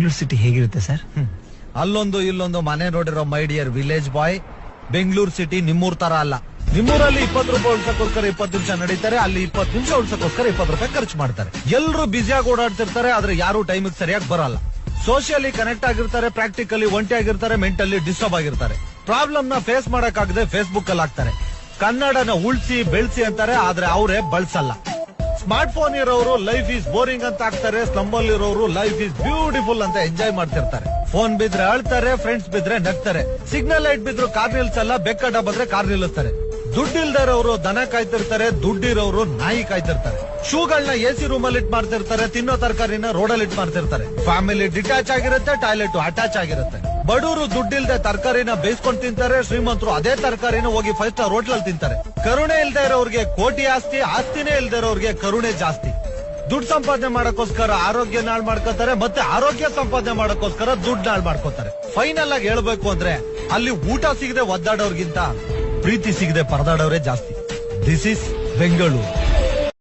Bengaluru city ಹೇಗಿರುತ್ತೆ sir? ಅಲ್ಲೊಂದು ಇಲ್ಲೊಂದು ಮನೆ ನೋಡಿರೋ my dear village boy. Bengaluru city ನಿಮ್ಮೂರ್ ತರ ಅಲ್ಲ. ನಿಮ್ಮೂರಲ್ಲಿ 20 ರೂಪಾಯಿ ಉಳ್ಸಕ್ಕೋಸ್ಕರ 20 ನಿಮಿಷ ನಡೀತಾರೆ, ಅಲ್ಲಿ 20 ನಿಮಿಷ ಉಳ್ಸಕ್ಕೋಸ್ಕರ 20 ರೂಪಾಯಿ ಖರ್ಚು ಮಾಡ್ತಾರೆ. ಎಲ್ಲರೂ ಬ್ಯುಸಿಯಾಗಿ ಓಡಾಡ್ತಿರ್ತಾರೆ, ಆದ್ರೆ ಯಾರು ಟೈಮಿಗೆ ಸರಿಯಾಗಿ ಬರಲ್ಲ. ಸೋಷಿಯಲಿ ಕನೆಕ್ಟ್ ಆಗಿರ್ತಾರೆ, ಪ್ರಾಕ್ಟಿಕಲಿ ಒಂಟಿ ಆಗಿರ್ತಾರೆ, ಮೆಂಟಲಿ ಡಿಸ್ಟರ್ಬ್ ಆಗಿರ್ತಾರೆ. ಪ್ರಾಬ್ಲಮ್ ನ ಫೇಸ್ ಮಾಡಕ್ಕಾಗದೆ ಫೇಸ್ಬುಕ್ ಅಲ್ಲಿ ಹಾಕ್ತಾರೆ. ಕನ್ನಡನ ಉಳ್ಸಿ ಬೆಳ್ಸಿ ಅಂತಾರೆ, ಆದ್ರೆ ಅವರೇ ಬಳಸಲ್ಲ. ಸ್ಮಾರ್ಟ್ ಫೋನ್ ಇರೋರು ಲೈಫ್ ಈಸ್ ಬೋರಿಂಗ್ ಅಂತ ಹಾಕ್ತಾರೆ, ಸ್ಲಮ್ ಅಲ್ಲಿ ಇರೋರು ಲೈಫ್ ಈಸ್ ಬ್ಯೂಟಿಫುಲ್ ಅಂತ ಎಂಜಾಯ್ ಮಾಡ್ತಿರ್ತಾರೆ. ಫೋನ್ ಬಿದ್ರೆ ಅಳ್ತಾರೆ, ಫ್ರೆಂಡ್ಸ್ ಬಿದ್ರೆ ನಗ್ತಾರೆ. ಸಿಗ್ನಲ್ ಲೈಟ್ ಬಿದ್ರು ಕಾರ್ ನಿಲ್ಸಲ್ಲ, ಬೆಕ್ಕಡ್ಡ ಬಂದ್ರೆ ಕಾರ್ ನಿಲ್ಲಿಸ್ತಾರೆ. ದುಡ್ಡಿಲ್ದರೋರು ದನ ಕಾಯ್ತಿರ್ತಾರೆ, ದುಡ್ಡಿರೋರು ನಾಯಿ ಕಾಯ್ತಿರ್ತಾರೆ. ಶೂಗಳನ್ನ ಎಸಿ ರೂಮ್ ಅಲ್ಲಿ ಇಟ್ ಮಾಡ್ತಿರ್ತಾರೆ, ತಿನ್ನೋ ತರಕಾರಿನ ರೋಡಲ್ಲಿ ಇಟ್ ಮಾಡ್ತಿರ್ತಾರೆ. ಫ್ಯಾಮಿಲಿ ಡಿಟ್ಯಾಚ್ ಆಗಿರುತ್ತೆ, ಟಾಯ್ಲೆಟ್ ಅಟ್ಯಾಚ್ ಆಗಿರುತ್ತೆ. ಬಡವರು ದುಡ್ಡಿಲ್ದೆ ತರಕಾರಿನ ಬೇಯಿಸ್ಕೊಂಡು ತಿಂತಾರೆ, ಶ್ರೀಮಂತರು ಅದೇ ತರಕಾರಿನ ಹೋಗಿ 5 ಸ್ಟಾರ್ ಹೋಟ್ಲಲ್ಲಿ ತಿಂತಾರೆ. ಕರುಣೆ ಇಲ್ದೇ ಇರೋರ್ಗೆ ಕೋಟಿ ಆಸ್ತಿ, ಆಸ್ತಿನೇ ಇಲ್ದೇ ಇರೋರ್ಗೆ ಕರುಣೆ ಜಾಸ್ತಿ. ದುಡ್ಡು ಸಂಪಾದನೆ ಮಾಡಕ್ಕೋಸ್ಕರ ಆರೋಗ್ಯ ನಾಳ್ ಮಾಡ್ಕೋತಾರೆ, ಮತ್ತೆ ಆರೋಗ್ಯ ಸಂಪಾದನೆ ಮಾಡಕ್ಕೋಸ್ಕರ ದುಡ್ಡು ನಾಳ್ ಮಾಡ್ಕೋತಾರೆ. ಫೈನಲ್ ಆಗಿ ಹೇಳ್ಬೇಕು ಅಂದ್ರೆ ಅಲ್ಲಿ ಊಟ ಸಿಗದೆ ಒದ್ದಾಡೋರ್ಗಿಂತ ಪ್ರೀತಿ ಸಿಗದೆ ಪರದಾಡೋರೇ ಜಾಸ್ತಿ. This is Bengaluru.